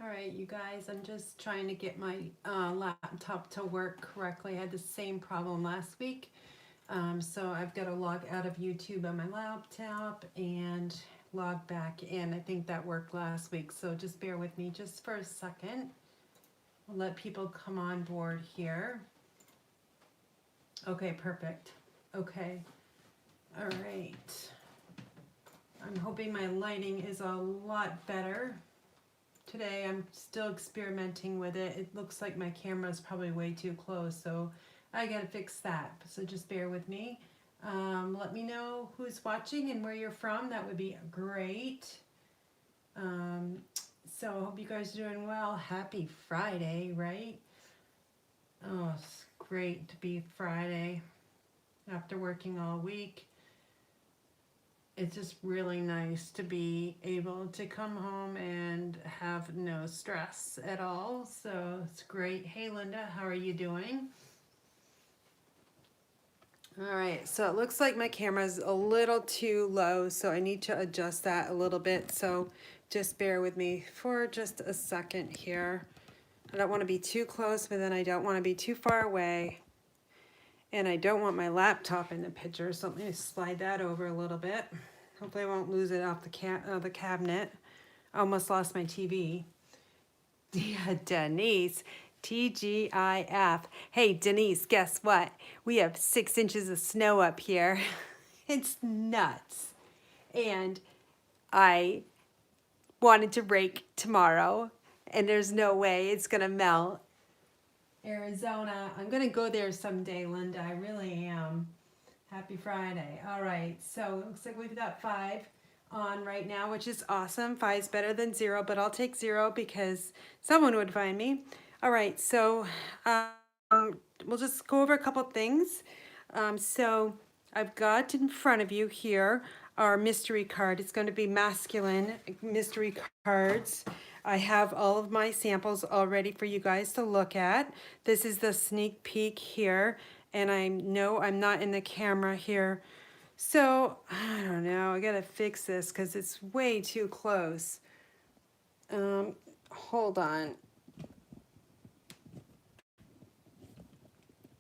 All right, you guys, I'm just trying to get my laptop to work correctly. I had the same problem last week. So I've got to log out of YouTube on my laptop and log back in. I think that worked last week, so just bear with me just for a second. I'll let people come on board here. Okay, perfect. Okay, all right. I'm hoping my lighting is a lot better. Today I'm still experimenting with it. It looks like my camera is probably way too close, so I gotta fix that. So just bear with me. Let me know who's watching and where you're from. That would be great. So I hope you guys are doing well. Happy Friday, right? Oh, it's great to be Friday after working all week. It's just really nice to be able to come home and have no stress at all. So it's great. Hey, Linda, how are you doing? All right, so it looks like my camera's a little too low, so I need to adjust that a little bit. So just bear with me for just a second here. I don't want to be too close, but then I don't want to be too far away. And I don't want my laptop in the picture, so let me slide that over a little bit. Hopefully I won't lose it off the cabinet. I almost lost my TV. Yeah, Denise, TGIF. Hey, Denise, guess what? We have 6 inches of snow up here. It's nuts. And I wanted to rake tomorrow, and there's no way it's gonna melt. Arizona, I'm gonna go there someday, Linda. I really am. Happy Friday. All right, so it looks like we've got 5 on right now, which is awesome. 5 is better than 0, but I'll take 0 because someone would find me. All right, so we'll just go over a couple things. So I've got in front of you here our mystery card. It's going to be masculine mystery cards. I have all of my samples all ready for you guys to look at. This is the sneak peek here, and I know I'm not in the camera here. So, I don't know, I gotta fix this because it's way too close. Hold on.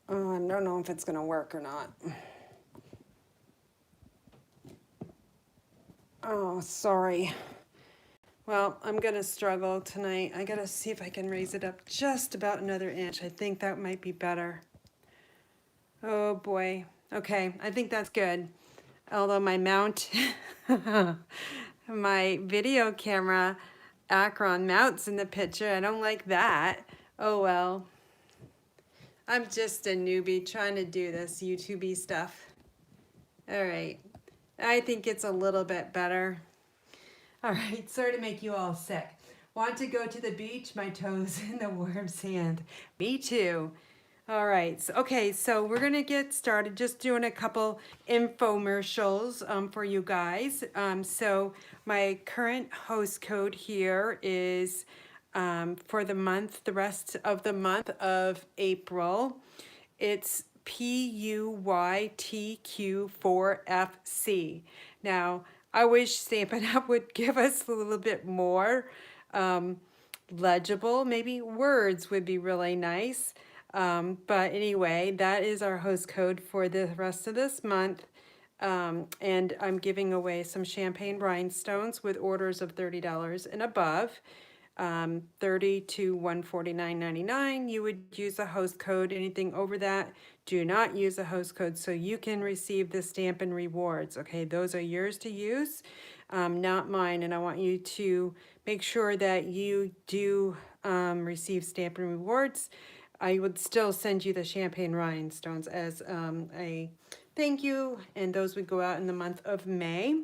Oh, I don't know if it's gonna work or not. Oh, sorry. Well, I'm gonna struggle tonight. I gotta see if I can raise it up just about another inch. I think that might be better. Oh boy. Okay, I think that's good. Although my mount, my video camera Acron mounts in the picture. I don't like that. Oh well. I'm just a newbie trying to do this YouTube-y stuff. All right. I think it's a little bit better. All right, sorry to make you all sick. Want to go to the beach? My toes in the warm sand. Me too. All right, so, okay, so we're gonna get started just doing a couple infomercials for you guys. So my current host code here is for the month, the rest of the month of April. It's PUYTQ4FC. Now, I wish Stampin' Up! Would give us a little bit more legible. Maybe words would be really nice. But anyway, that is our host code for the rest of this month. And I'm giving away some champagne rhinestones with orders of $30 and above. 30 to $149.99. You would use a host code. Anything over that, do not use a host code so you can receive the Stampin' Rewards. Okay, those are yours to use, not mine. And I want you to make sure that you do receive Stampin' Rewards. I would still send you the champagne rhinestones as a thank you, and those would go out in the month of May.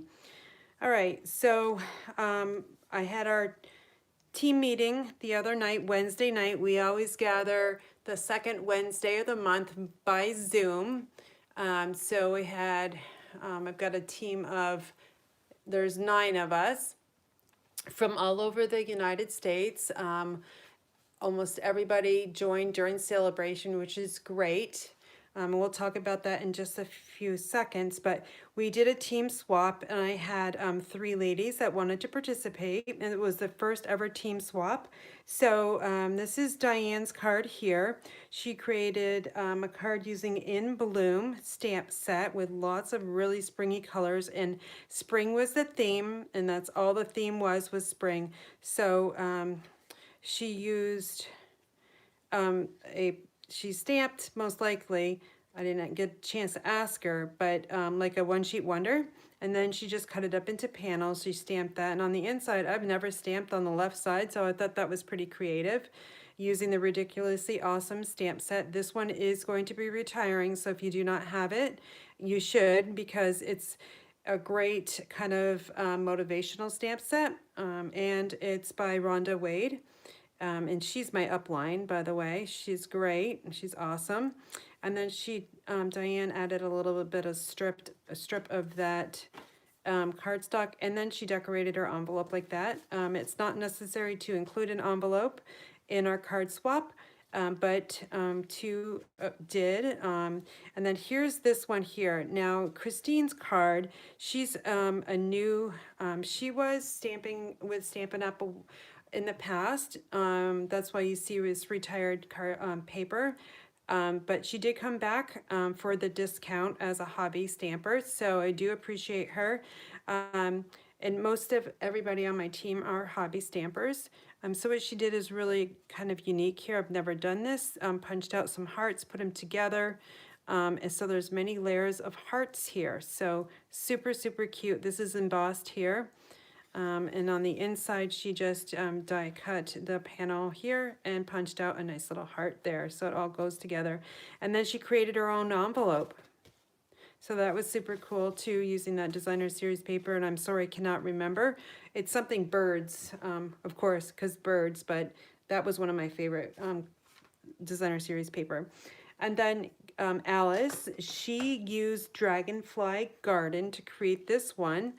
All right, so I had our team meeting the other night, Wednesday night. We always gather the second Wednesday of the month by Zoom. So we had, I've got a team of, there's 9 of us from all over the United States. Almost everybody joined during celebration, which is great. We'll talk about that in just a few seconds, but we did a team swap and I had 3 ladies that wanted to participate, and it was the first ever team swap. So this is Diane's card here. She created a card using In Bloom stamp set with lots of really springy colors, and spring was the theme, and that's all the theme was spring. So she used a she stamped, most likely, I didn't get a chance to ask her, but like a one sheet wonder, and then she just cut it up into panels. She stamped that, and on the inside, I've never stamped on the left side, so I thought that was pretty creative, using the Ridiculously Awesome stamp set. This one is going to be retiring, so if you do not have it, you should, because it's a great kind of motivational stamp set, and it's by Rhonda Wade. And she's my upline, by the way. She's great. She's awesome. And then Diane added a little bit of a strip of that cardstock, and then she decorated her envelope like that. It's not necessary to include an envelope in our card swap, but two did. And then here's this one here. Now, Christine's card, she's a new, she was stamping with Stampin' Up! In the past. That's why you see this retired paper. But she did come back for the discount as a hobby stamper, so I do appreciate her. And most of everybody on my team are hobby stampers. So what she did is really kind of unique here. I've never done this. Punched out some hearts, put them together. And so there's many layers of hearts here. So super, super cute. This is embossed here. And on the inside, she just die cut the panel here and punched out a nice little heart there. So it all goes together. And then she created her own envelope. So that was super cool too, using that designer series paper. And I'm sorry, I cannot remember. It's something birds, of course, because birds, but that was one of my favorite designer series paper. And then Alice, she used Dragonfly Garden to create this one.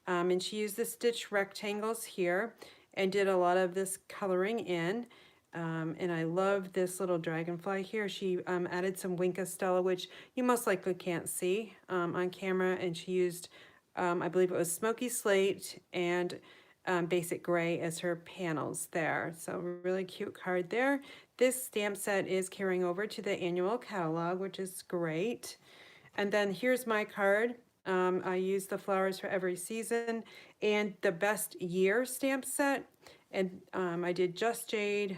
And she used the stitch rectangles here and did a lot of this coloring in. And I love this little dragonfly here. She added some Wink of Stella, which you most likely can't see on camera. And she used, I believe it was Smoky Slate and Basic Gray as her panels there. So really cute card there. This stamp set is carrying over to the annual catalog, which is great. And then here's my card. I use the flowers for every season and the best year stamp set. And I did Just Jade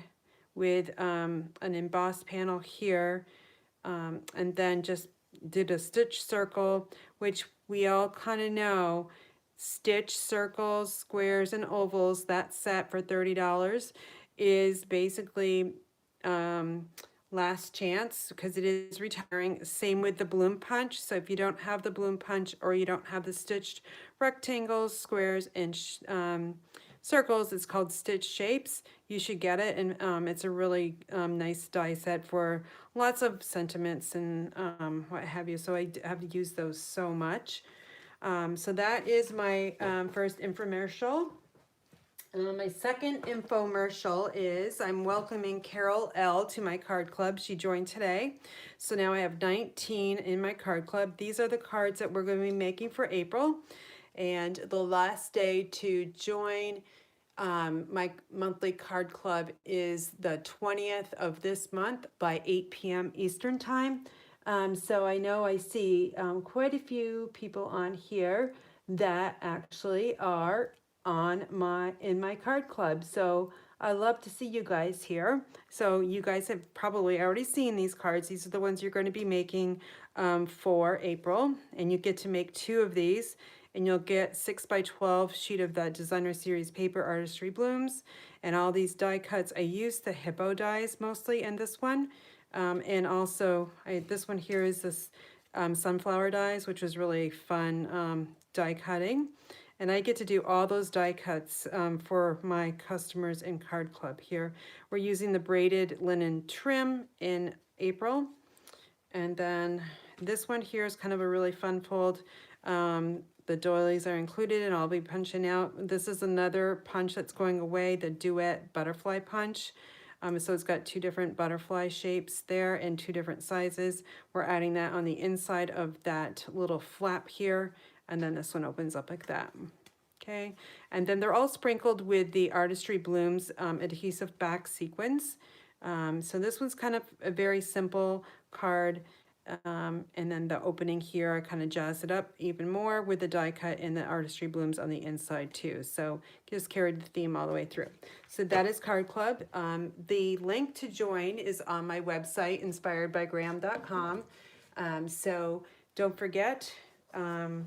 with an embossed panel here. And then just did a stitch circle, which we all kind of know. Stitch circles, squares, and ovals, that set for $30 is basically last chance because it is retiring. Same with the bloom punch. So if you don't have the bloom punch or you don't have the stitched rectangles, squares, and circles, it's called Stitch Shapes. You should get it, and it's a really nice die set for lots of sentiments and what have you. So I have used those so much. So that is my first infomercial. My second infomercial is I'm welcoming Carol L. to my card club. She joined today. So now I have 19 in my card club. These are the cards that we're going to be making for April. And the last day to join my monthly card club is the 20th of this month by 8 p.m. Eastern time. So I know I see quite a few people on here that actually are in my card club. So I love to see you guys here. So you guys have probably already seen these cards. These are the ones you're going to be making for April, and you get to make 2 of these, and you'll get 6x12 sheet of that designer series paper, Artistry Blooms, and all these die cuts. I used the hippo dies mostly in this one, and also this one here is this sunflower dies, which was really fun die cutting. And I get to do all those die cuts for my customers in Card Club here. We're using the braided linen trim in April. And then this one here is kind of a really fun fold. The doilies are included and I'll be punching out. This is another punch that's going away, the Duet Butterfly Punch. So it's got two different butterfly shapes there and two different sizes. We're adding that on the inside of that little flap here, and then this one opens up like that. Okay, and then they're all sprinkled with the Artistry Blooms adhesive back sequins. So this one's kind of a very simple card. And then the opening here, I kind of jazz it up even more with the die cut and the Artistry Blooms on the inside too. So just carried the theme all the way through. So that is Card Club. The link to join is on my website, inspiredbygraham.com. So don't forget, the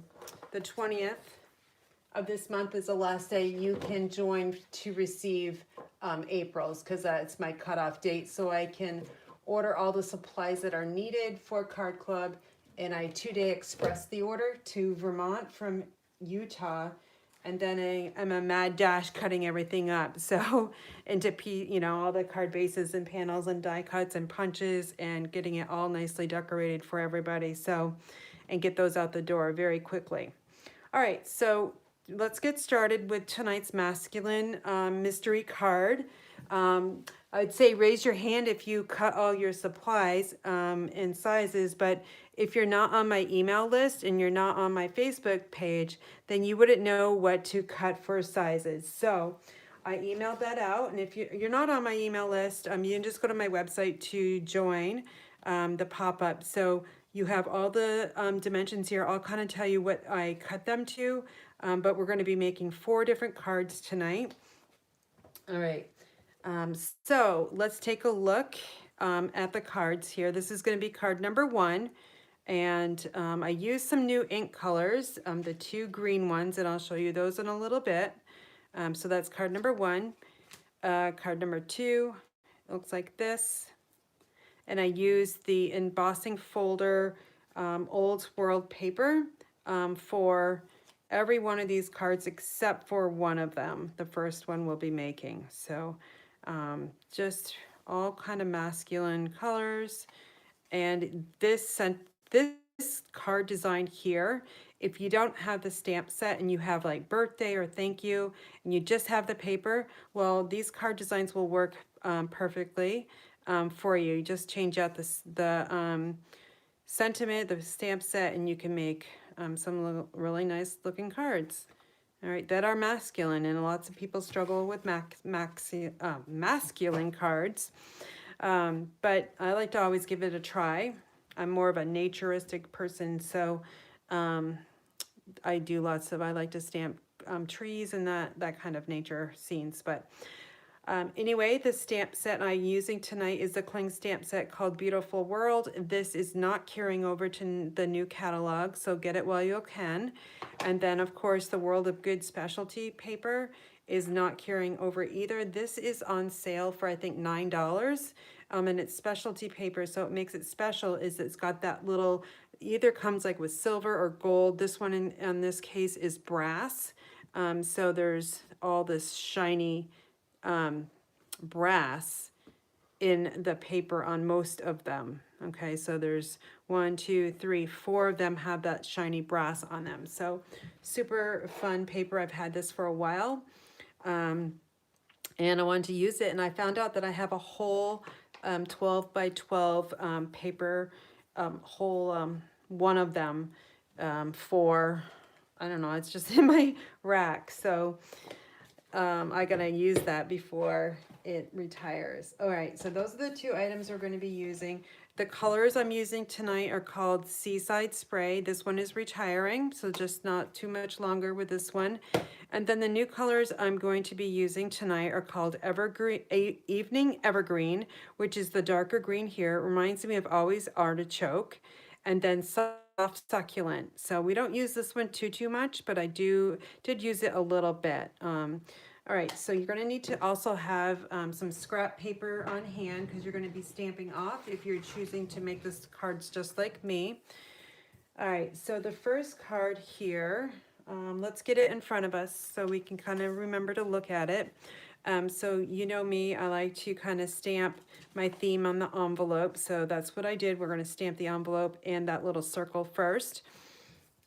20th of this month is the last day you can join to receive April's, because that's my cutoff date, so I can order all the supplies that are needed for Card Club, and I 2-day express the order to Vermont from Utah, and then I'm a mad dash cutting everything up, so into all the card bases and panels and die cuts and punches and getting it all nicely decorated for everybody, so, and get those out the door very quickly. All right, so let's get started with tonight's masculine mystery card. I'd say raise your hand if you cut all your supplies in sizes, but if you're not on my email list and you're not on my Facebook page, then you wouldn't know what to cut for sizes. So I emailed that out, and if you're not on my email list, you can just go to my website to join the pop-up. So you have all the dimensions here. I'll kind of tell you what I cut them to, but we're going to be making 4 different cards tonight. All right, so let's take a look at the cards here. This is going to be card number 1, and I used some new ink colors, the 2 green ones, and I'll show you those in a little bit. So that's card number 1. Card number 2 looks like this. And I used the embossing folder old world paper for every one of these cards except for one of them. The first one we'll be making. So just all kind of masculine colors. And this card design here, if you don't have the stamp set and you have like birthday or thank you and you just have the paper, well, these card designs will work perfectly for you. You just change out the sentiment, the stamp set, and you can make some really nice looking cards. All right, that are masculine, and lots of people struggle with masculine cards. But I like to always give it a try. I'm more of a naturistic person, so I like to stamp trees and that kind of nature scenes. But anyway, the stamp set I'm using tonight is the Kling stamp set called Beautiful World. This is not carrying over to the new catalog, so get it while you can. And then, of course, the World of Good specialty paper is not carrying over either. This is on sale for, I think, $9. And it's specialty paper, so it makes it special is it's got that little, either comes like with silver or gold. This one in this case is brass. So there's all this shiny brass in the paper on most of them. Okay, so there's 1, 2, 3, 4 of them have that shiny brass on them. So super fun paper. I've had this for a while. And I wanted to use it, and I found out that I have a whole 12 by 12 paper, whole one of them for, I don't know, it's just in my rack. So I gotta use that before it retires. All right, so those are the 2 items we're going to be using. The colors I'm using tonight are called Seaside Spray. This one is retiring, so just not too much longer with this one. And then the new colors I'm going to be using tonight are called Evergreen, Evening Evergreen, which is the darker green here. It reminds me of Always Artichoke. And then Soft Succulent. So we don't use this one too much, but I did use it a little bit. All right, so you're going to need to also have some scrap paper on hand because you're going to be stamping off if you're choosing to make this cards just like me. All right, so the first card here, let's get it in front of us so we can kind of remember to look at it. So you know me, I like to kind of stamp my theme on the envelope. So that's what I did. We're going to stamp the envelope and that little circle first.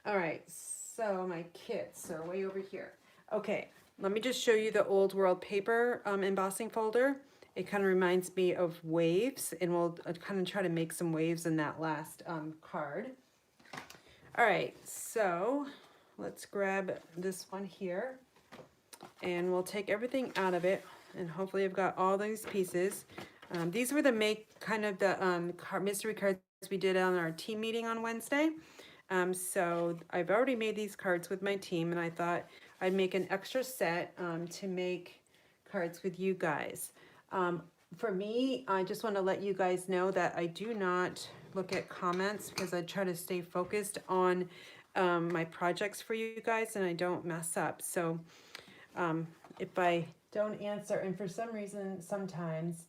All right, so my kits are way over here. Okay, let me just show you the Old World paper embossing folder. It kind of reminds me of waves, and we'll kind of try to make some waves in that last card. All right, so let's grab this one here, and we'll take everything out of it, and hopefully I've got all these pieces. These were the mystery cards we did on our team meeting on Wednesday. So I've already made these cards with my team, and I thought I'd make an extra set to make cards with you guys. For me, I just want to let you guys know that I do not look at comments because I try to stay focused on my projects for you guys, and I don't mess up. So if I don't answer, and for some reason sometimes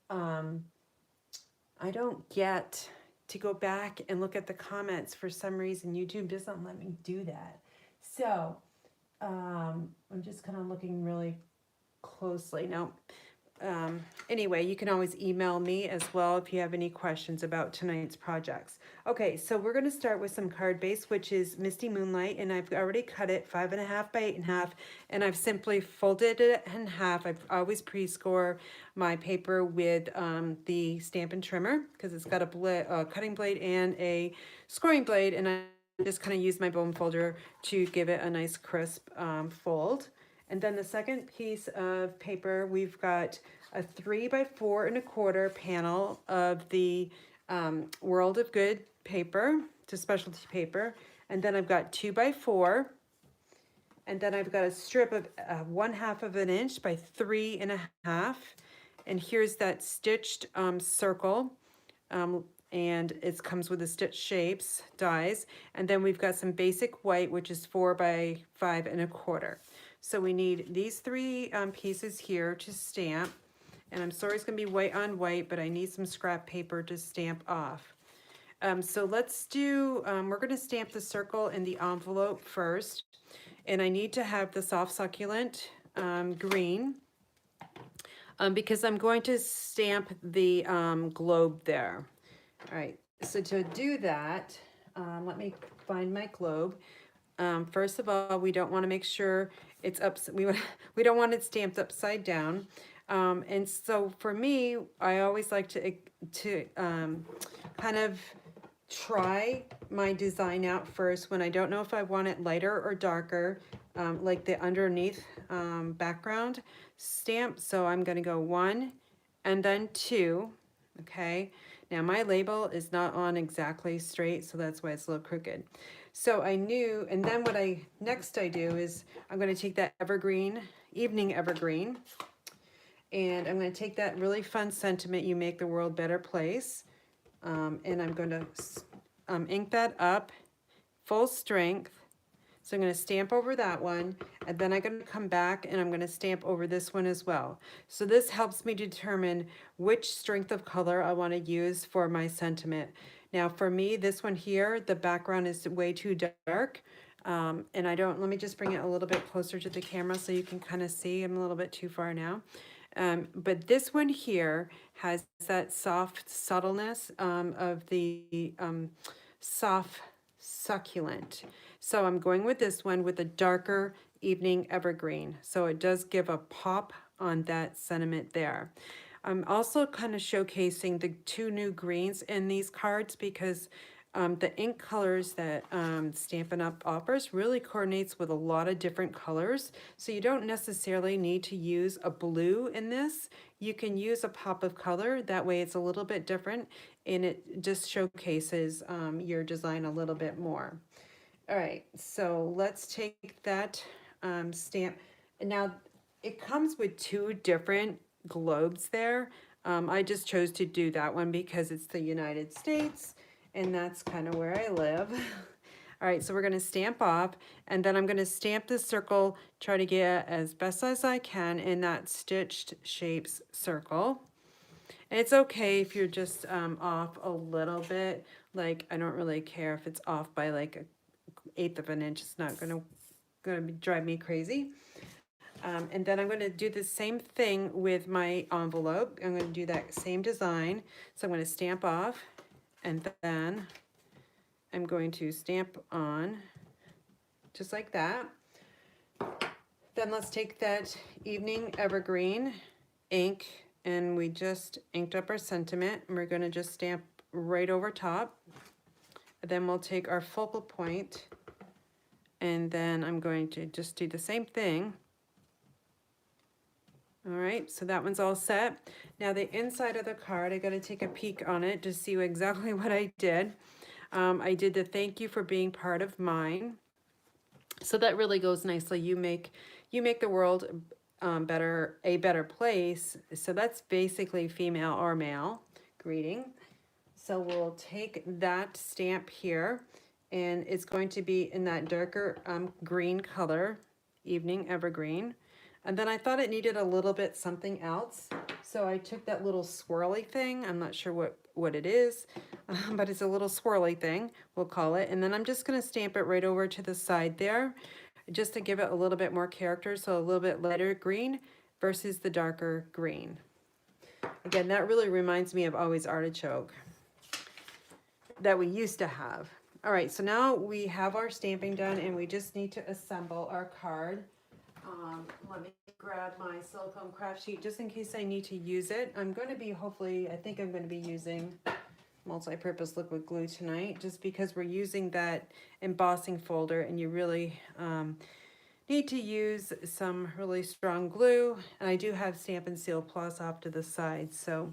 I don't get to go back and look at the comments. For some reason YouTube doesn't let me do that. So I'm just kind of looking really closely now. Anyway, you can always email me as well if you have any questions about tonight's projects. Okay, so we're going to start with some Cardbase, which is Misty Moonlight, and I've already cut it 5.5 by 8.5, and I've simply folded it in half. I've always pre-score my paper with the Stampin' Trimmer because it's got a cutting blade and a scoring blade, and I just kind of use my bone folder to give it a nice crisp fold. And then the second piece of paper, we've got a 3 by 4.25 panel of the World of Good paper, to specialty paper. And then I've got 2 by 4. And then I've got a strip of 1/2 of an inch by 3.5. And here's that stitched circle. And it comes with the stitch shapes, dies. And then we've got some basic white, which is 4 by 5.25. So we need these 3 pieces here to stamp. And I'm sorry it's going to be white on white, but I need some scrap paper to stamp off. So let's do, we're going to stamp the circle in the envelope first. And I need to have the soft succulent green because I'm going to stamp the globe there. All right, so to do that, let me find my globe. First of all, we don't want to make sure it's up. We don't want it stamped upside down. And so for me, I always like to kind of try my design out first when I don't know if I want it lighter or darker, like the underneath background stamp. So I'm going to go 1 and then 2. Okay. Now my label is not on exactly straight, so that's why it's a little crooked. So I knew, and then what next I do is I'm going to take that evergreen, evening evergreen, and I'm going to take that really fun sentiment, you make the world a better place, and I'm going to ink that up full strength. So I'm going to stamp over that one, and then I'm going to come back and I'm going to stamp over this one as well. So this helps me determine which strength of color I want to use for my sentiment. Now for me, this one here, the background is way too dark. And let me just bring it a little bit closer to the camera so you can kind of see. I'm a little bit too far now. But this one here has that soft subtleness of the soft succulent. So I'm going with this one with a darker evening evergreen. So it does give a pop on that sentiment there. I'm also kind of showcasing the 2 new greens in these cards because the ink colors that Stampin' Up! Offers really coordinates with a lot of different colors. So you don't necessarily need to use a blue in this. You can use a pop of color. That way it's a little bit different and it just showcases your design a little bit more. All right, so let's take that stamp. And now it comes with 2 different globes there. I just chose to do that one because it's the United States and that's kind of where I live. All right, so we're going to stamp off, and then I'm going to stamp the circle, try to get as best as I can in that stitched shapes circle. And it's okay if you're just off a little bit. Like, I don't really care if it's off by like 1/8 of an inch. It's not gonna drive me crazy. And then I'm going to do the same thing with my envelope. I'm going to do that same design. So I'm going to stamp off, and then I'm going to stamp on just like that. Then let's take that evening evergreen ink and we just inked up our sentiment, and we're gonna just stamp right over top. And then we'll take our focal point, and then I'm going to just do the same thing. All right, so that one's all set. Now the inside of the card, I gotta take a peek on it to see exactly what I did. I did the thank you for being part of mine. So that really goes nicely. You make the world a better place. So that's basically female or male greeting. So we'll take that stamp here, and it's going to be in that darker green color, Evening Evergreen. And then I thought it needed a little bit something else. So I took that little swirly thing. I'm not sure what it is, but it's a little swirly thing, we'll call it. And then I'm just gonna stamp it right over to the side there, just to give it a little bit more character. So a little bit lighter green versus the darker green. Again, that really reminds me of Always Artichoke that we used to have. All right, so now we have our stamping done, and we just need to assemble our card. Let me grab my silicone craft sheet just in case I need to use it. I'm going to be I think I'm going to be using multi-purpose liquid glue tonight, just because we're using that embossing folder, and you really need to use some really strong glue. And I do have Stampin' Seal Plus off to the side. So,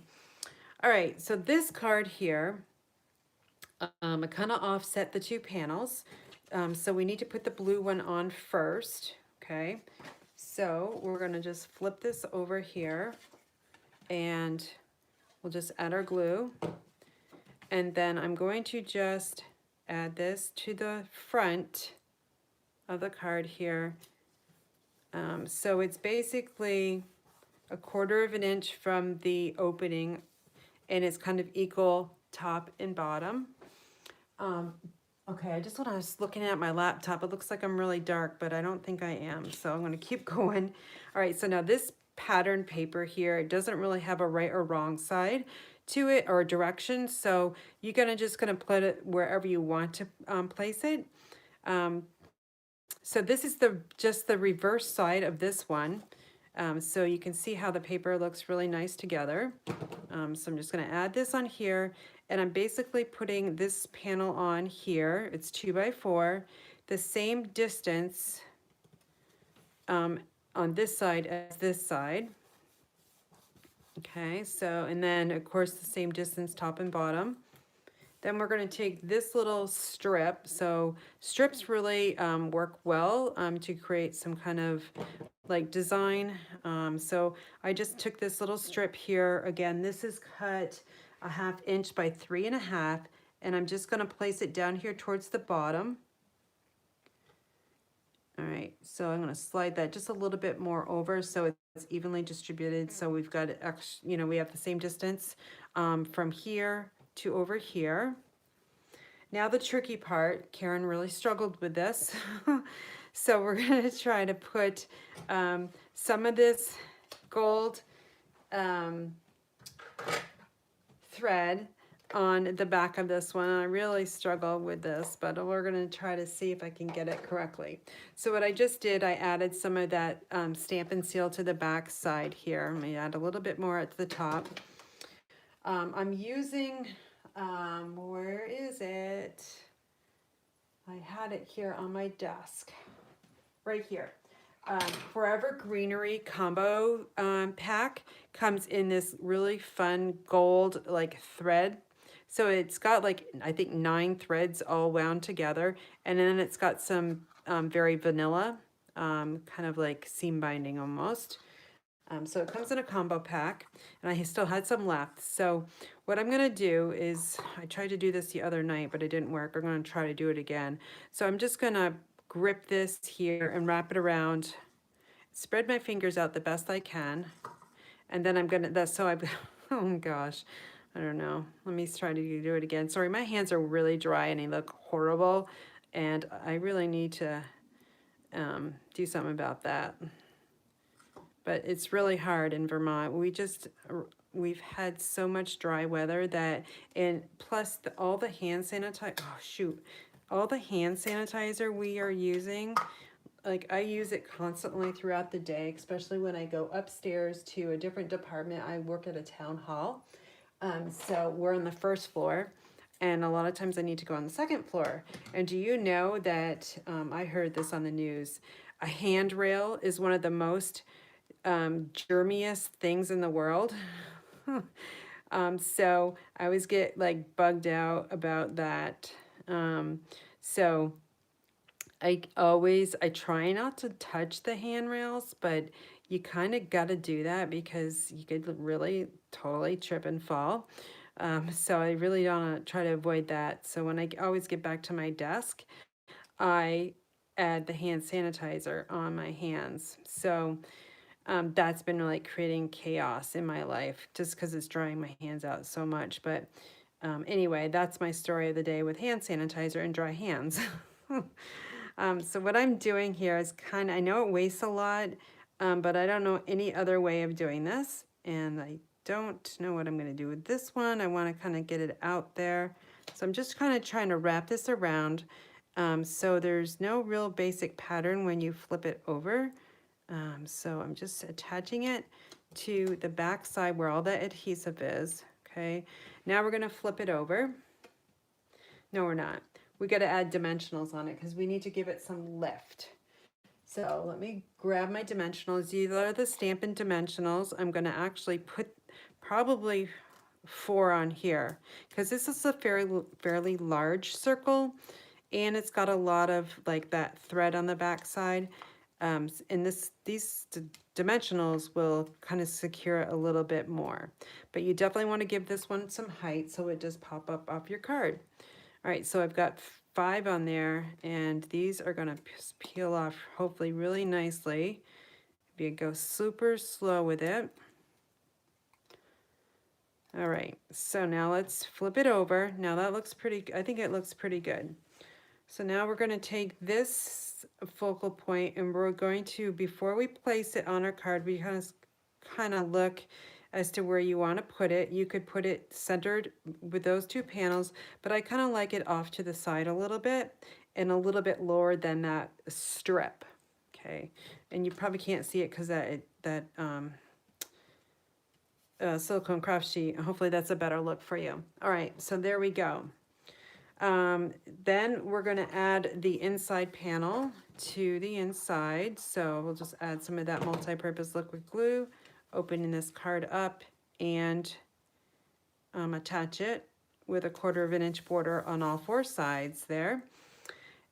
all right, so this card here, I kind of offset the two panels. So we need to put the blue one on first, okay? So we're gonna just flip this over here, and we'll just add our glue. And then I'm going to just add this to the front of the card here. So it's basically 1/4 of an inch from the opening, and it's kind of equal top and bottom. Okay, when I was looking at my laptop, it looks like I'm really dark, but I don't think I am, so I'm gonna keep going. All right, so now this pattern paper here, it doesn't really have a right or wrong side to it or direction, so you're just gonna put it wherever you want to place it. So this is just the reverse side of this one. So you can see how the paper looks really nice together. So I'm just gonna add this on here, and I'm basically putting this panel on here. It's 2 by 4, the same distance on this side as this side. Okay, so, and then of course the same distance top and bottom. Then we're going to take this little strip. So strips really work well to create some kind of like design. So I just took this little strip here. Again, this is cut 1/2 inch by 3 1/2, and I'm just going to place it down here towards the bottom. All right, so I'm going to slide that just a little bit more over so it's evenly distributed. So we've got, we have the same distance from here to over here. Now the tricky part, Karen really struggled with this. So we're going to try to put some of this gold thread on the back of this one. I really struggle with this, but we're going to try to see if I can get it correctly. So what I just did, I added some of that Stampin' Seal to the back side here. Let me add a little bit more at the top. I'm using, where is it? I had it here on my desk, right here. Forever Greenery combo pack comes in this really fun gold like thread. So it's got like, I think 9 threads all wound together, and then it's got some very vanilla, kind of like seam binding almost. So it comes in a combo pack, and I still had some left. So what I'm gonna do is, I tried to do this the other night, but it didn't work. I'm gonna try to do it again. So I'm just gonna grip this here and wrap it around, spread my fingers out the best I can, and then I'm gonna, oh gosh, I don't know. Let me try to do it again. Sorry, my hands are really dry and they look horrible, and I really need to do something about that. But it's really hard in Vermont. We've had so much dry weather that, and plus all the hand sanitizer, all the hand sanitizer we are using like I use it constantly throughout the day, especially when I go upstairs to a different department. I work at a town hall. So we're on the first floor, and a lot of times I need to go on the second floor. And do you know that I heard this on the news? A handrail is one of the most germiest things in the world. So I always get like bugged out about that. So I try not to touch the handrails, but you kind of got to do that because you could really totally trip and fall. So I really don't try to avoid that. So when I always get back to my desk, I add the hand sanitizer on my hands. So that's been like creating chaos in my life just because it's drying my hands out so much. But anyway, that's my story of the day with hand sanitizer and dry hands. So what I'm doing here is I know it wastes a lot, but I don't know any other way of doing this. And I don't know what I'm going to do with this one. I want to kind of get it out there. So I'm just kind of trying to wrap this around. So there's no real basic pattern when you flip it over. So I'm just attaching it to the back side where all the adhesive is. Okay, now we're going to flip it over. No, we're not. We got to add dimensionals on it because we need to give it some lift. So let me grab my dimensionals. These are the Stampin' dimensionals. I'm going to actually put probably 4 on here because this is a fairly large circle, and it's got a lot of like that thread on the back side. And these dimensionals will kind of secure it a little bit more. But you definitely want to give this one some height so it does pop up off your card. All right, so I've got 5 on there, and these are gonna peel off hopefully really nicely. If you go super slow with it. All right, so now let's flip it over. Now that looks pretty, I think it looks pretty good. So now we're gonna take this focal point and we're going to, before we place it on our card, we kind of look as to where you want to put it. You could put it centered with those 2 panels, but I kind of like it off to the side a little bit and a little bit lower than that strip. Okay, and you probably can't see it because that silicone craft sheet. Hopefully that's a better look for you. All right, so there we go. Then we're going to add the inside panel to the inside. So we'll just add some of that multi-purpose liquid glue, opening this card up and attach it with a 1/4 of an inch border on all 4 sides there.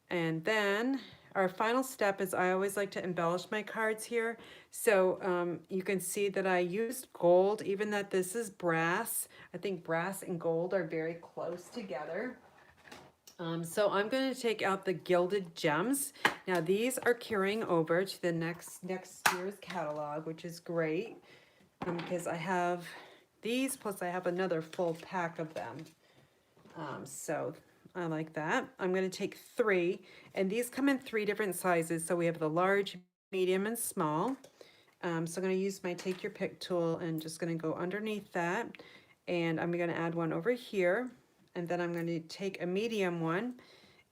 And then our final step is I always like to embellish my cards here. So you can see that I used gold, even that this is brass. I think brass and gold are very close together. So I'm going to take out the gilded gems. Now these are carrying over to the next year's catalog, which is great because I have these, plus I have another full pack of them. So I like that. I'm going to take 3, and these come in 3 different sizes. So we have the large, medium, and small. So I'm going to use my take your pick tool and just going to go underneath that. And I'm going to add one over here. And then I'm going to take a medium one,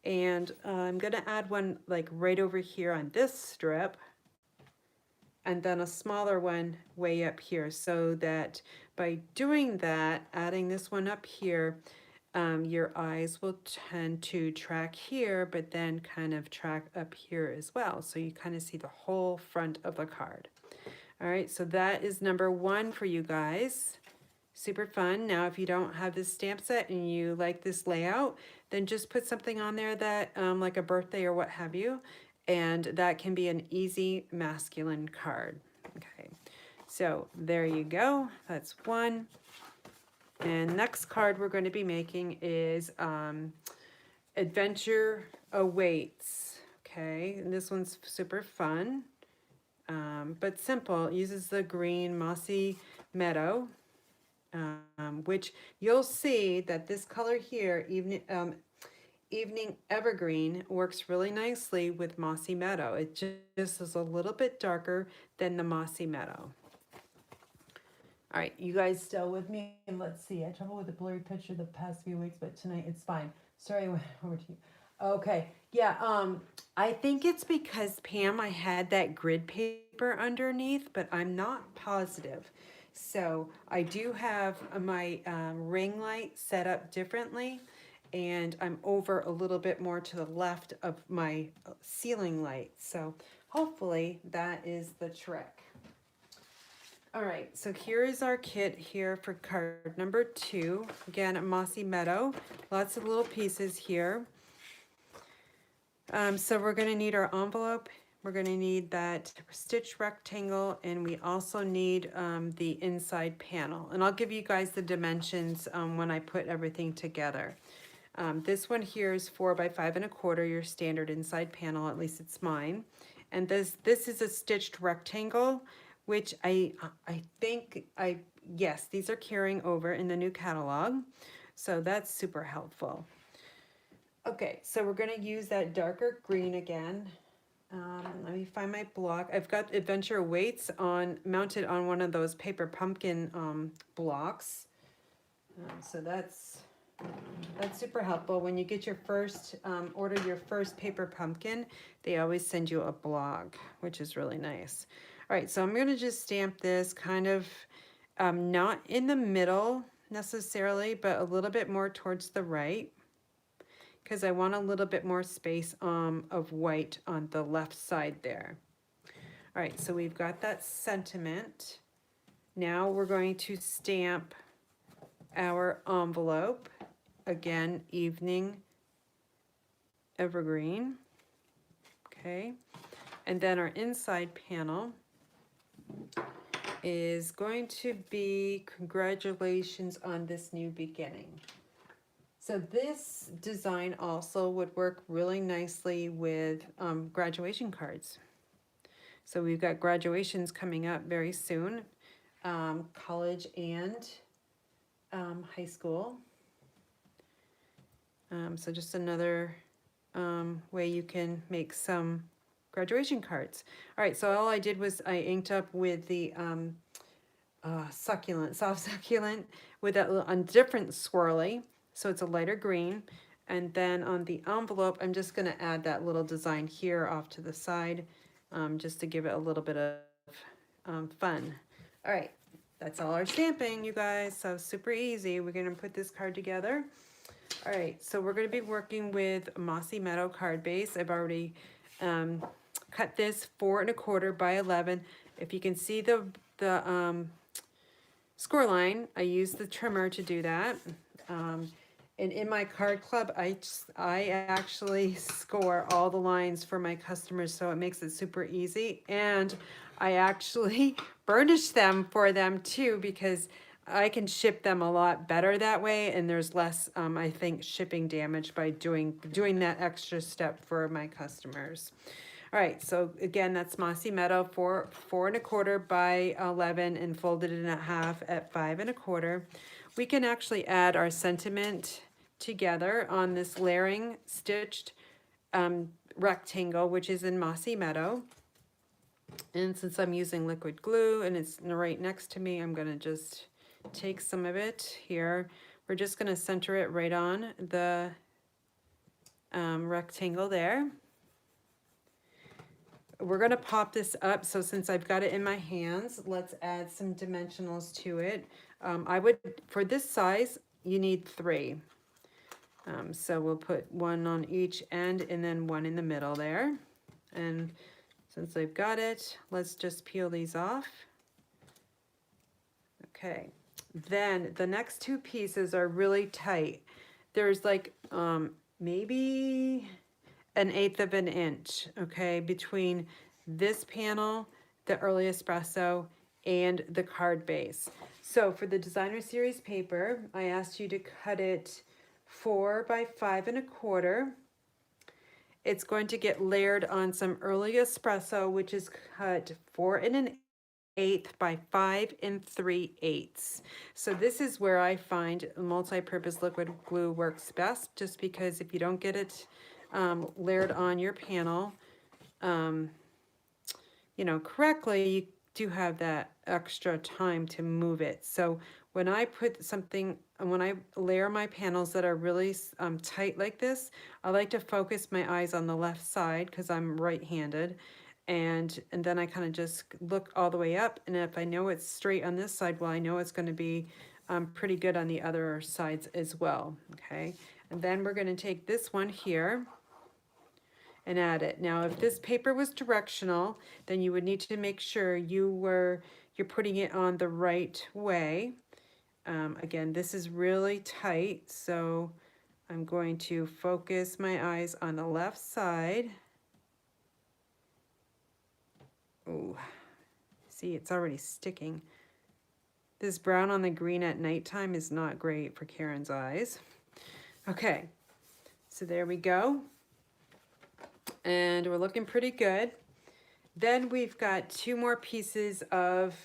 and I'm going to add one like right over here on this strip, and then a smaller one way up here, so that by doing that, adding this one up here, your eyes will tend to track here, but then kind of track up here as well. So you kind of see the whole front of the card. All right, so that is number 1 for you guys. Super fun. Now, if you don't have this stamp set and you like this layout, then just put something on there that, like a birthday or what have you, and that can be an easy masculine card. Okay, so there you go. That's 1. And next card we're going to be making is Adventure Awaits. Okay, and this one's super fun, but simple. It uses the green mossy meadow. Which you'll see that this color here, Evening Evergreen, works really nicely with Mossy Meadow. It just is a little bit darker than the Mossy Meadow. All right, you guys still with me? And let's see, I had trouble with the blurry picture the past few weeks, but tonight it's fine. Sorry I went over to you. Okay, yeah, I think it's because Pam, I had that grid paper underneath, but I'm not positive. So I do have my ring light set up differently, and I'm over a little bit more to the left of my ceiling light. So hopefully that is the trick. All right, so here is our kit here for card number 2. Again, a Mossy Meadow, lots of little pieces here. So we're going to need our envelope, we're going to need that stitch rectangle, and we also need the inside panel. And I'll give you guys the dimensions when I put everything together. This one here is 4 by 5 1/4, your standard inside panel, at least it's mine. And this is a stitched rectangle, which I think yes, these are carrying over in the new catalog. So that's super helpful. Okay, so we're gonna use that darker green again. Let me find my block. I've got Adventure Weights mounted on one of those paper pumpkin blocks. So that's super helpful. When you get your first, order your first paper pumpkin, they always send you a block, which is really nice. All right, so I'm gonna just stamp this kind of not in the middle necessarily, but a little bit more towards the right, because I want a little bit more space of white on the left side there. All right, so we've got that sentiment. Now we're going to stamp our envelope. Again, evening evergreen. Okay, and then our inside panel is going to be congratulations on this new beginning. So this design also would work really nicely with graduation cards. So we've got graduations coming up very soon, college and high school. So just another way you can make some graduation cards. All right, so all I did was I inked up with the succulent, soft succulent, with that little, a different swirly. So it's a lighter green. And then on the envelope, I'm just gonna add that little design here off to the side, just to give it a little bit of fun. All right, that's all our stamping, you guys. So super easy. We're gonna put this card together. All right, so we're gonna be working with Mossy Meadow card base. I've already cut this 4 1/4 by 11. If you can see the score line, I use the trimmer to do that. And in my card club, I actually score all the lines for my customers, so it makes it super easy. And I actually burnish them for them too, because I can ship them a lot better that way, and there's less, I think, shipping damage by doing that extra step for my customers. All right, so again, that's Mossy Meadow, 4 1/4 by 11, and folded in half at 5 1/4. We can actually add our sentiment together on this layering stitched rectangle, which is in Mossy Meadow. And since I'm using liquid glue and it's right next to me, I'm gonna just take some of it here. We're just gonna center it right on the rectangle there. We're gonna pop this up, so since I've got it in my hands, let's add some dimensionals to it. I would, for this size, you need 3. So we'll put 1 on each end and then 1 in the middle there. And since I've got it, let's just peel these off. Okay, then the next 2 pieces are really tight. There's like maybe 1/8 of an inch, okay, between this panel, the early espresso, and the card base. So for the designer series paper, I asked you to cut it 4 by 5 1/4. It's going to get layered on some early espresso, which is cut 4 1/8 by 5 3/8. So this is where I find multi-purpose liquid glue works best, just because if you don't get it layered on your panel, you know, correctly, do have that extra time to move it. So when I put something, when I layer my panels that are really tight like this, I like to focus my eyes on the left side because I'm right-handed. And then I kind of just look all the way up. And if I know it's straight on this side, well, I know it's going to be pretty good on the other sides as well. Okay. And then we're going to take this one here and add it. Now, if this paper was directional, then you would need to make sure you're putting it on the right way. Again, this is really tight, so I'm going to focus my eyes on the left side. Oh, see, it's already sticking. This brown on the green at nighttime is not great for Karen's eyes. Okay, so there we go. And we're looking pretty good. Then we've got two more pieces of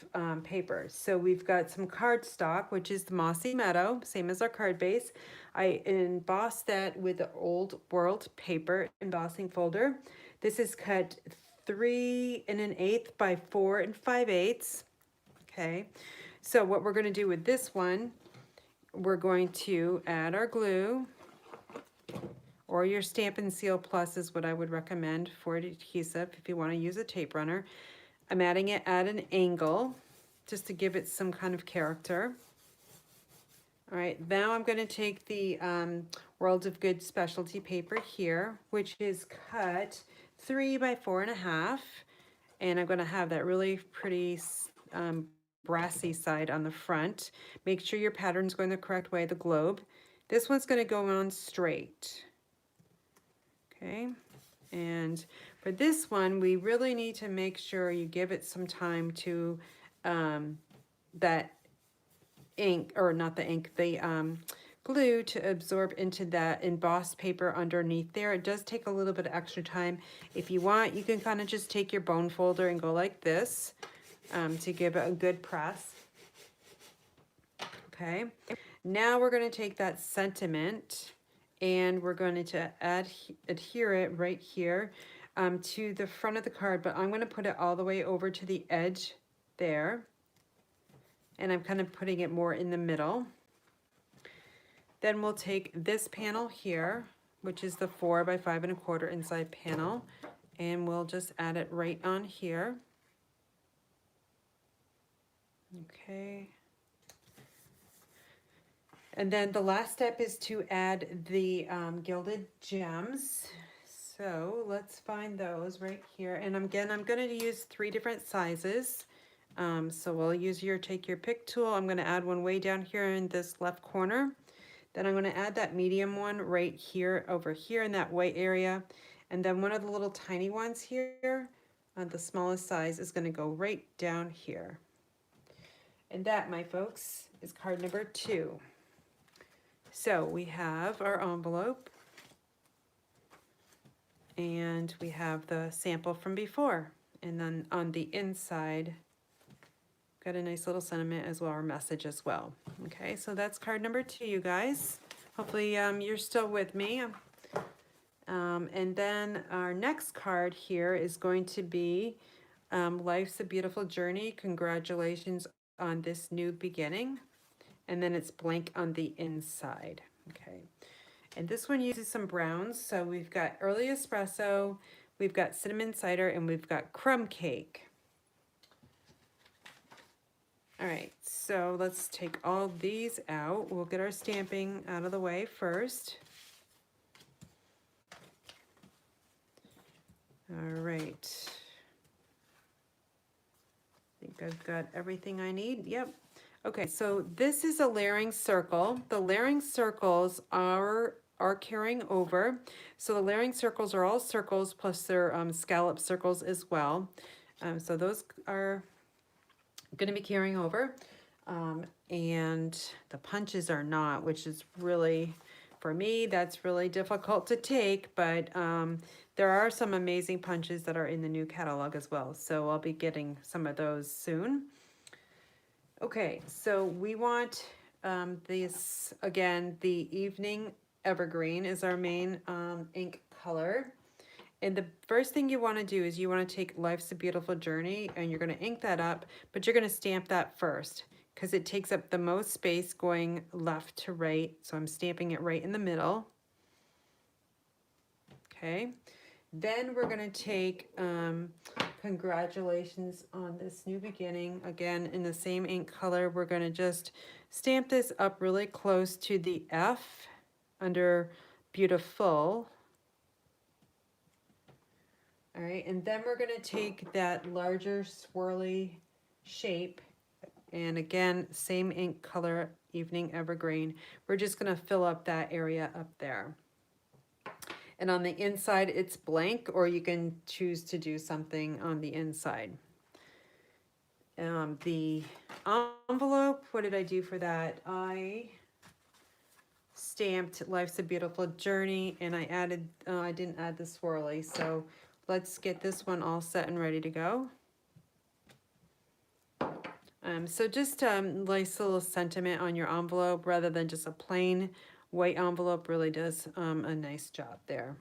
paper. So we've got some cardstock, which is the Mossy Meadow, same as our card base. I embossed that with the Old World paper embossing folder. This is cut 3 1/8 by 4 5/8. Okay, so what we're going to do with this one, we're going to add our glue. Or your Stampin' Seal Plus is what I would recommend for adhesive if you want to use a tape runner. I'm adding it at an angle just to give it some kind of character. All right, now I'm going to take the World of Good specialty paper here, which is cut 3 by 4 1/2. And I'm going to have that really pretty brassy side on the front. Make sure your pattern's going the correct way, the globe. This one's going to go on straight. Okay, and for this one, we really need to make sure you give it some time to that ink, or not the ink, the glue to absorb into that embossed paper underneath there. It does take a little bit of extra time. If you want, you can kind of just take your bone folder and go like this to give it a good press. Okay, now we're going to take that sentiment and we're going to adhere it right here to the front of the card, but I'm going to put it all the way over to the edge there. And I'm kind of putting it more in the middle. Then we'll take this panel here, which is the 4 by 5 1/4 inside panel, and we'll just add it right on here. Okay. And then the last step is to add the gilded gems. So let's find those right here. And again, I'm going to use 3 different sizes. So we'll use take your pick tool. I'm going to add one way down here in this left corner. Then I'm going to add that medium one right here, over here in that white area. And then one of the little tiny ones here, the smallest size, is going to go right down here. And that, my folks, is card number 2. So we have our envelope, and we have the sample from before. And then on the inside, got a nice little sentiment as well, or message as well. Okay, so that's card number 2, you guys. Hopefully you're still with me. And then our next card here is going to be Life's a Beautiful Journey. Congratulations on this new beginning. And then it's blank on the inside. Okay, and this one uses some browns. So we've got early espresso, we've got cinnamon cider, and we've got crumb cake. All right, so let's take all these out. We'll get our stamping out of the way first. All right. I think I've got everything I need. Yep. Okay, so this is a layering circle. The layering circles are carrying over. So the layering circles are all circles plus their scallop circles as well. So those are going to be carrying over. And the punches are not, which is really, for me, that's really difficult to take, but there are some amazing punches that are in the new catalog as well. So I'll be getting some of those soon. Okay, so we want this, again, the Evening Evergreen is our main ink color. And the first thing you want to do is you want to take Life's a Beautiful Journey and you're going to ink that up, but you're going to stamp that first because it takes up the most space going left to right. So I'm stamping it right in the middle. Okay. Then we're going to take Congratulations on This New Beginning. Again, in the same ink color, we're going to just stamp this up really close to the F under Beautiful. All right, and then we're going to take that larger swirly shape, and again, same ink color, Evening Evergreen. We're just going to fill up that area up there. And on the inside, it's blank, or you can choose to do something on the inside. The envelope, what did I do for that? I stamped Life's a Beautiful Journey, and I added, I didn't add the swirly, so let's get this one all set and ready to go. So just nice little sentiment on your envelope rather than just a plain white envelope really does a nice job there.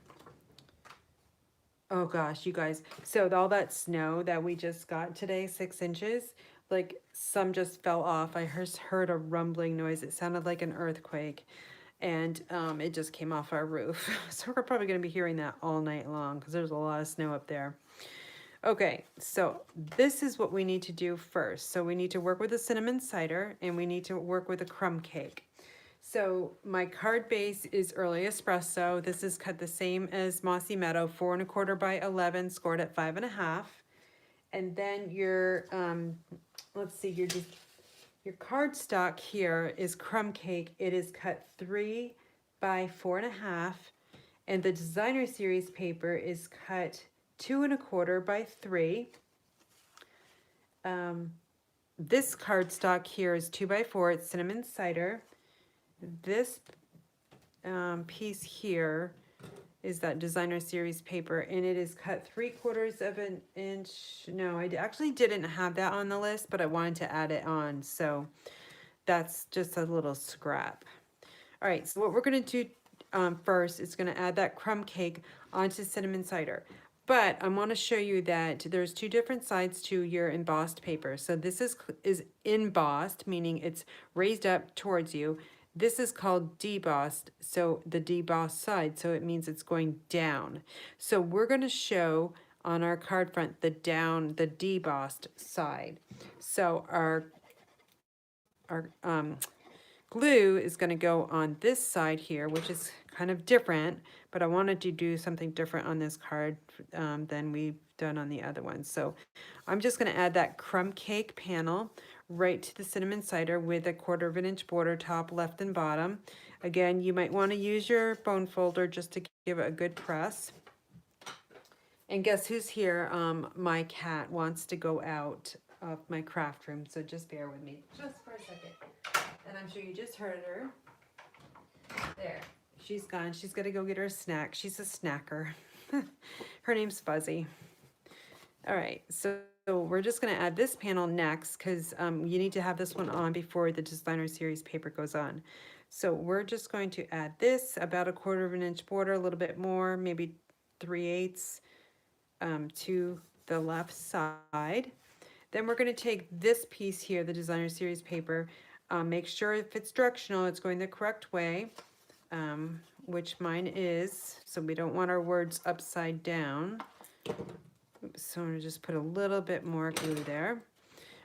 Oh gosh, you guys, so all that snow that we just got today, 6 inches, like some just fell off. I heard a rumbling noise. It sounded like an earthquake, and it just came off our roof. So we're probably going to be hearing that all night long because there's a lot of snow up there. Okay, so this is what we need to do first. So we need to work with the cinnamon cider and we need to work with a crumb cake. So my card base is Early Espresso. This is cut the same as Mossy Meadow, 4 1/4 by 11, scored at 5 1/2. And then your, let's see, your cardstock here is crumb cake. It is cut 3 by 4 1/2. And the designer series paper is cut 2 1/4 by 3. This cardstock here is 2 by 4. It's cinnamon cider. This piece here is that designer series paper, and it is cut 3/4 of an inch. No, I actually didn't have that on the list, but I wanted to add it on, so that's just a little scrap. All right, so what we're going to do first is going to add that crumb cake onto cinnamon cider. But I want to show you that there's 2 different sides to your embossed paper. So this is embossed, meaning it's raised up towards you. This is called debossed, so the debossed side, so it means it's going down. So we're going to show on our card front the debossed side. So our glue is going to go on this side here, which is kind of different, but I wanted to do something different on this card than we've done on the other one. So I'm just going to add that crumb cake panel right to the cinnamon cider with a 1/4 inch border, top, left, and bottom. Again, you might want to use your bone folder just to give it a good press. And guess who's here? My cat wants to go out of my craft room, so just bear with me just for a second. And I'm sure you just heard her. There, she's gone. She's got to go get her snack. She's a snacker. Her name's Fuzzy. All right, so we're just going to add this panel next because you need to have this one on before the designer series paper goes on. So we're just going to add this, about a 1/4 inch border, a little bit more, maybe 3/8 to the left side. Then we're going to take this piece here, the designer series paper, make sure if it's directional, it's going the correct way, which mine is, so we don't want our words upside down. Oops, so I'm going to just put a little bit more glue there.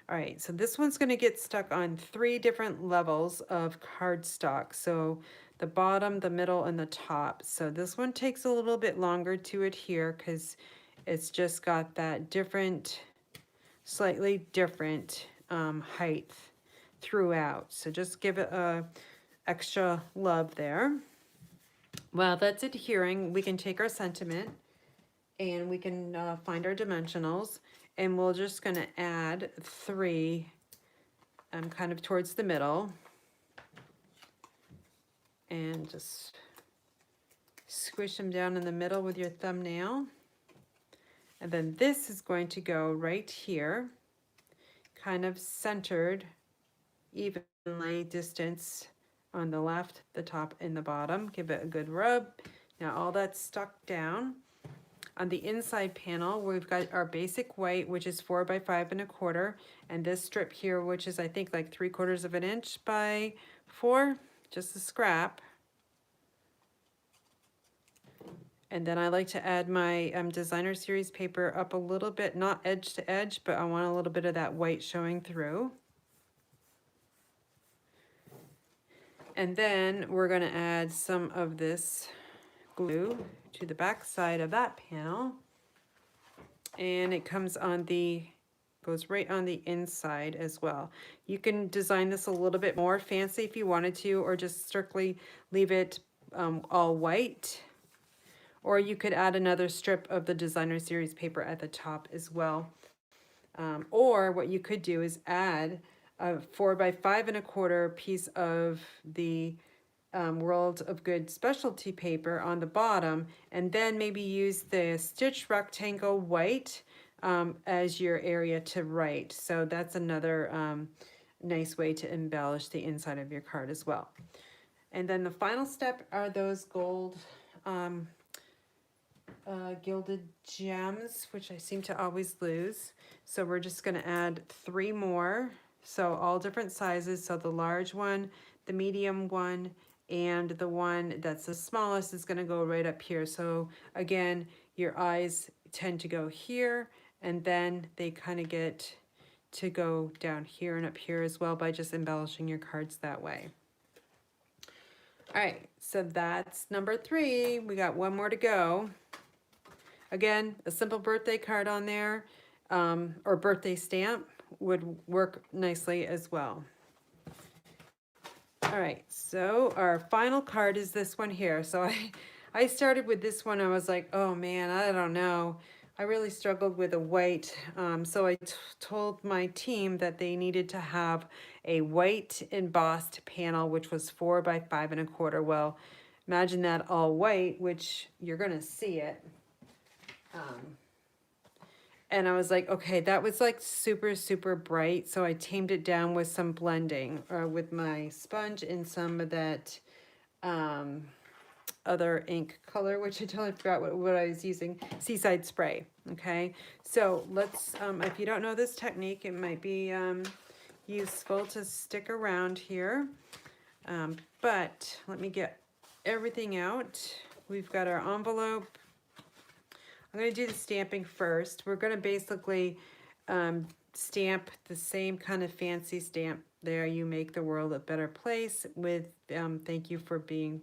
All right, so this one's going to get stuck on 3 different levels of cardstock. So the bottom, the middle, and the top. So this one takes a little bit longer to adhere because it's just got that different, slightly different height throughout. So just give it a extra love there. While that's adhering, we can take our sentiment and we can find our dimensionals, and we're just going to add 3 kind of towards the middle, and just squish them down in the middle with your thumbnail. And then this is going to go right here, kind of centered evenly distance on the left, the top, and the bottom. Give it a good rub. Now all that's stuck down. On the inside panel, we've got our basic white, which is 4 by 5 1/4, and this strip here, which is I think like 3/4 of an inch by 4, just a scrap. And then I like to add my designer series paper up a little bit, not edge to edge, but I want a little bit of that white showing through. And then we're going to add some of this glue to the back side of that panel. And it comes on the, goes right on the inside as well. You can design this a little bit more fancy if you wanted to, or just strictly leave it all white. Or you could add another strip of the designer series paper at the top as well. Or what you could do is add a 4 by 5 1/4 piece of the World of Good specialty paper on the bottom, and then maybe use the stitch rectangle white as your area to write. So that's another nice way to embellish the inside of your card as well. And then the final step are those gold gilded gems, which I seem to always lose. So we're just going to add 3 more. So all different sizes. So the large one, the medium one, and the one that's the smallest is going to go right up here. So again, your eyes tend to go here, and then they kind of get to go down here and up here as well by just embellishing your cards that way. All right, so that's number 3. We got 1 more to go. Again, a simple birthday card on there or birthday stamp would work nicely as well. All right, so our final card is this one here. So I started with this one. I was like, oh man, I don't know. I really struggled with a white. So I told my team that they needed to have a white embossed panel, which was 4 by 5 1/4. Well, imagine that all white, which you're gonna see it. And I was like, okay, that was like super, super bright. So I tamed it down with some blending with my sponge and some of that other ink color, which I totally forgot what I was using, Seaside Spray. Okay, so let's, if you don't know this technique, it might be useful to stick around here. But let me get everything out. We've got our envelope. I'm going to do the stamping first. We're going to basically stamp the same kind of fancy stamp there. You make the world a better place with thank you for being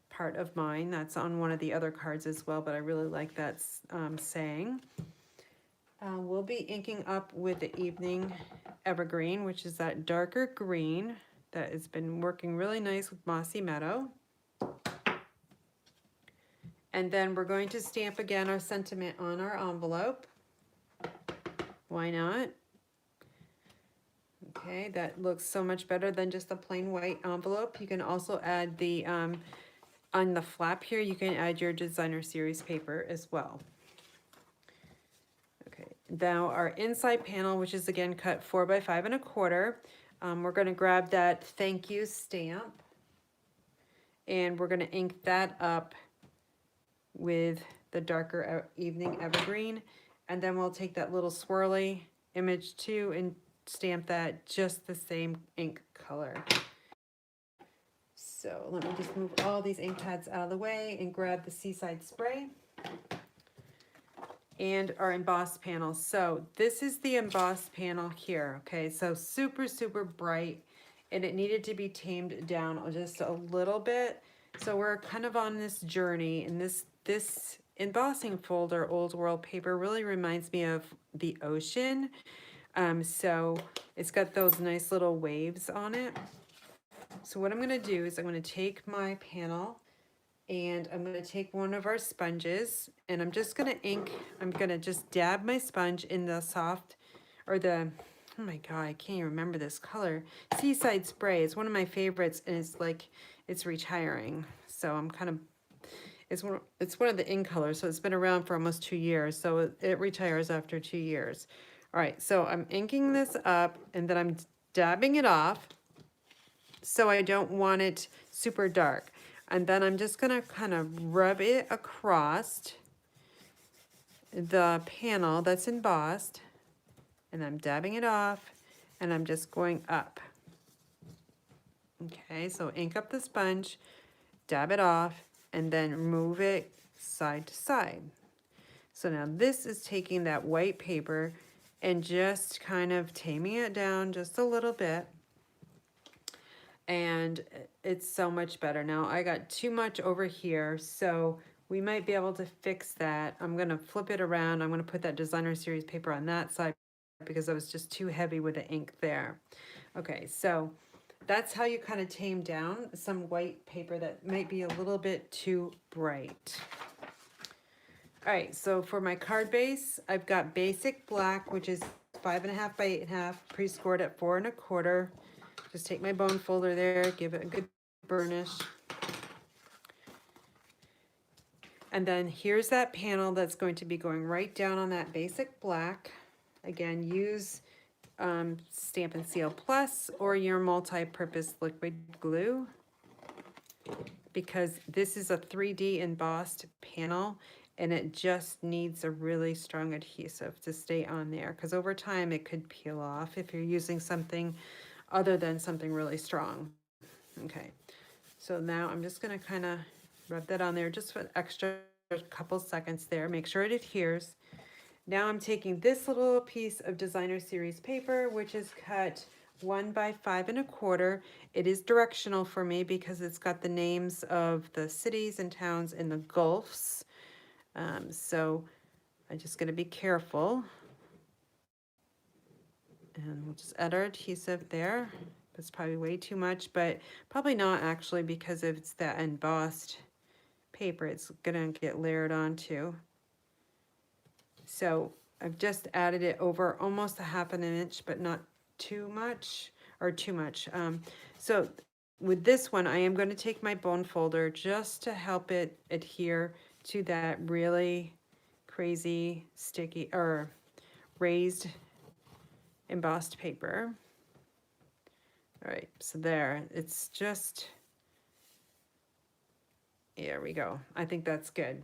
part of mine. That's on one of the other cards as well, but I really like that saying. We'll be inking up with the Evening Evergreen, which is that darker green that has been working really nice with Mossy Meadow. And then we're going to stamp again our sentiment on our envelope. Why not? Okay, that looks so much better than just a plain white envelope. You can also add the, on the flap here, you can add your designer series paper as well. Okay, now our inside panel, which is again cut 4 by 5 1/4. We're going to grab that thank you stamp, and we're going to ink that up with the darker Evening Evergreen, and then we'll take that little swirly image too and stamp that just the same ink color. So let me just move all these ink pads out of the way and grab the Seaside Spray and our embossed panel. So this is the embossed panel here. Okay, so super, super bright, and it needed to be tamed down just a little bit. So we're kind of on this journey, and this embossing folder, Old World paper, really reminds me of the ocean. So it's got those nice little waves on it. So what I'm going to do is I'm going to take my panel, and I'm going to take one of our sponges, and I'm just going to ink. I'm going to just dab my sponge in the soft, or the, oh my god, I can't even remember this color. Seaside Spray is one of my favorites, and it's like, it's retiring. So I'm kind of, it's one of the ink colors, so it's been around for almost 2 years, so it retires after 2 years. All right, so I'm inking this up, and then I'm dabbing it off, so I don't want it super dark. And then I'm just gonna kind of rub it across the panel that's embossed, and I'm dabbing it off, and I'm just going up. Okay, so ink up the sponge, dab it off, and then move it side to side. So now this is taking that white paper and just kind of taming it down just a little bit. And it's so much better. Now I got too much over here, so we might be able to fix that. I'm gonna flip it around. I'm gonna put that designer series paper on that side because I was just too heavy with the ink there. Okay, so that's how you kind of tame down some white paper that might be a little bit too bright. All right, so for my card base, I've got basic black, which is 5.5 by 8.5, pre-scored at 4 1/4. Just take my bone folder there, give it a good burnish. And then here's that panel that's going to be going right down on that basic black. Again, use Stampin' Seal Plus or your multi-purpose liquid glue, because this is a 3D embossed panel and it just needs a really strong adhesive to stay on there, because over time it could peel off if you're using something other than something really strong. Okay, so now I'm just gonna kind of rub that on there just for an extra couple seconds there, make sure it adheres. Now I'm taking this little piece of designer series paper, which is cut 1 by 5 1/4. It is directional for me because it's got the names of the cities and towns in the Gulfs. So I'm just going to be careful. And we'll just add our adhesive there. That's probably way too much, but probably not actually, because if it's that embossed paper, it's going to get layered onto. So I've just added it over almost a 1/2 inch, but not too much, or too much. So with this one, I am going to take my bone folder just to help it adhere to that really crazy sticky or raised embossed paper. All right, so there, it's just, there we go. I think that's good.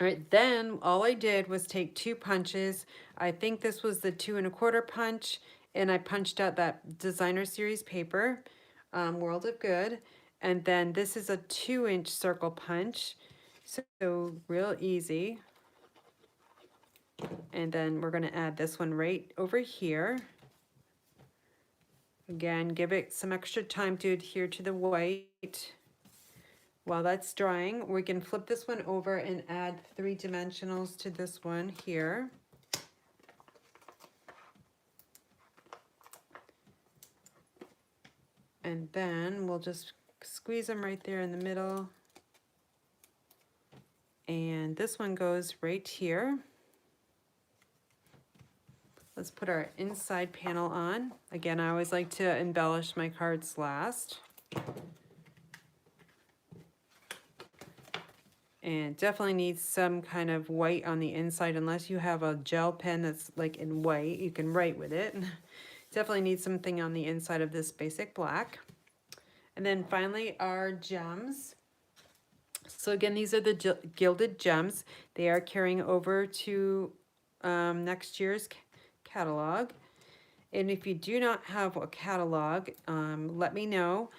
All right, then all I did was take 2 punches. I think this was the 2 1/4 punch, and I punched out that designer series paper, World of Good. And then this is a 2-inch circle punch, so real easy. And then we're gonna add this one right over here. Again, give it some extra time to adhere to the white. While that's drying, we can flip this one over and add 3 dimensionals to this one here. And then we'll just squeeze them right there in the middle. And this one goes right here. Let's put our inside panel on. Again, I always like to embellish my cards last. And definitely needs some kind of white on the inside. Unless you have a gel pen that's like in white, you can write with it. Definitely needs something on the inside of this basic black. And then finally our gems. So again, these are the gilded gems. They are carrying over to next year's catalog. And if you do not have a catalog, let me know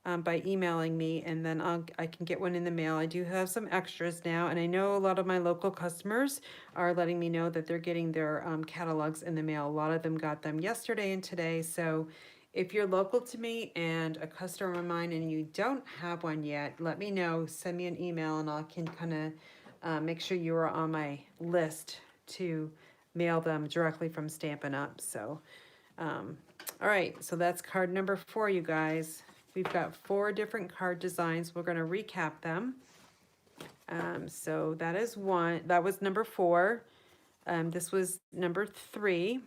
by emailing me, and then I can get one in the mail. I do have some extras now, and I know a lot of my local customers are letting me know that they're getting their catalogs in the mail. A lot of them got them yesterday and today. So if you're local to me and a customer of mine and you don't have one yet, let me know. Send me an email, and I can kind of make sure you are on my list to mail them directly from Stampin' Up. So all right, so that's card number 4, you guys. We've got 4 different card designs. We're going to recap them. So that is one. That was number 4. This was number 3.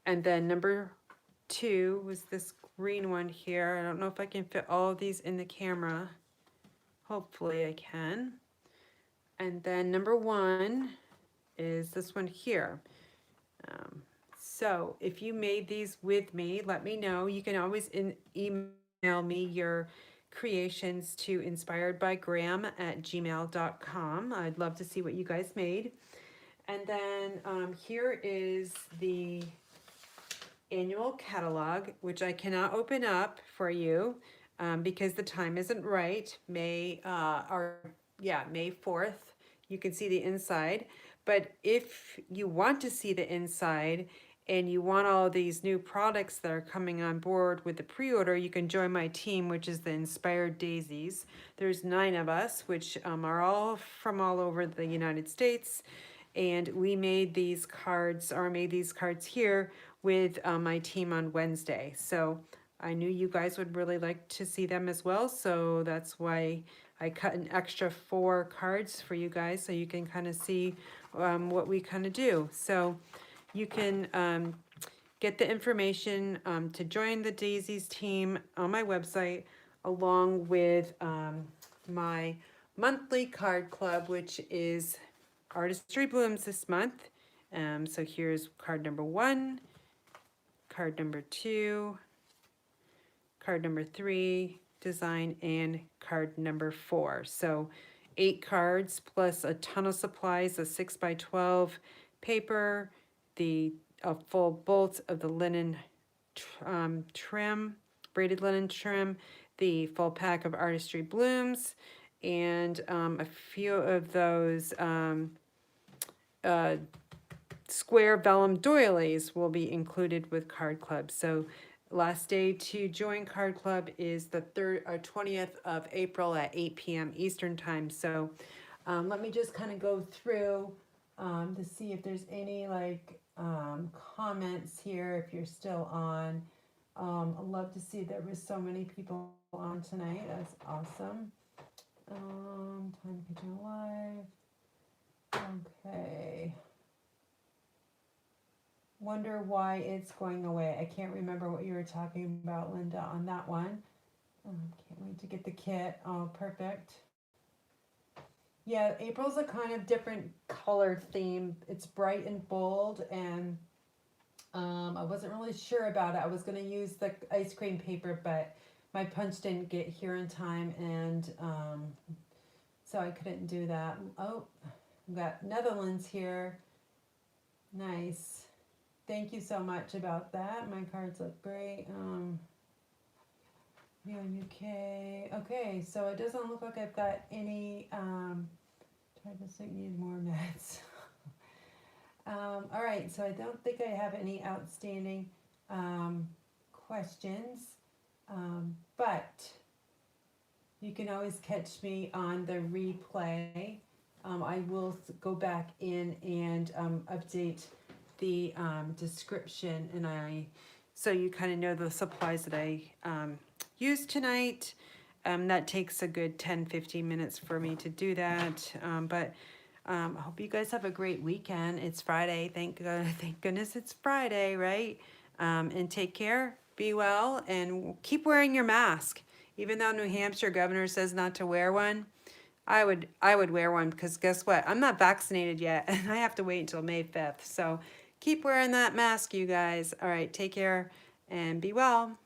And then number 2 was this green one here. I don't know if I can fit all of these in the camera. Hopefully I can. And then number 1 is this one here. So if you made these with me, let me know. You can always email me your creations to inspiredbygraham@gmail.com. I'd love to see what you guys made. And then here is the annual catalog, which I cannot open up for you because the time isn't right. May 4th. You can see the inside. But if you want to see the inside and you want all these new products that are coming on board with the pre-order, you can join my team, which is the Inspired Daisies. There's 9 of us, which are all from all over the United States. And we made these cards, or made these cards here with my team on Wednesday. So I knew you guys would really like to see them as well. So that's why I cut an extra 4 cards for you guys so you can kind of see what we kind of do. So you can get the information to join the Daisies team on my website, along with my monthly card club, which is Artistry Blooms this month. So here's card number 1, card number 2, card number 3, design, and card number 4. So 8 cards plus a ton of supplies, a 6x12 paper, a full bolt of the linen trim, braided linen trim, the full pack of Artistry Blooms, and a few of those square vellum doilies will be included with Card Club. So last day to join Card Club is the 20th of April at 8 p.m. Eastern Time. So let me just kind of go through to see if there's any comments here, if you're still on. I'd love to see there was so many people on tonight. That's awesome. Time paging live. Okay. Wonder why it's going away. I can't remember what you were talking about, Linda, on that one. Can't wait to get the kit. Oh, perfect. Yeah, April's a kind of different color theme. It's bright and bold, and I wasn't really sure about it. I was going to use the ice cream paper, but my punch didn't get here in time, and so I couldn't do that. Oh, we've got Netherlands here. Nice. Thank you so much about that. My cards look great. Yeah, UK. Okay, so it doesn't look like I've got any. Try to think, need more meds. All right, so I don't think I have any outstanding questions, but you can always catch me on the replay. I will go back in and update the description, and so you kind of know the supplies that I used tonight. That takes a good 10-15 minutes for me to do that, but I hope you guys have a great weekend. It's Friday. Thank goodness it's Friday, right? And take care, be well, and keep wearing your mask. Even though New Hampshire governor says not to wear one, I would wear one, because guess what? I'm not vaccinated yet, and I have to wait until May 5th. So keep wearing that mask, you guys. All right, take care and be well.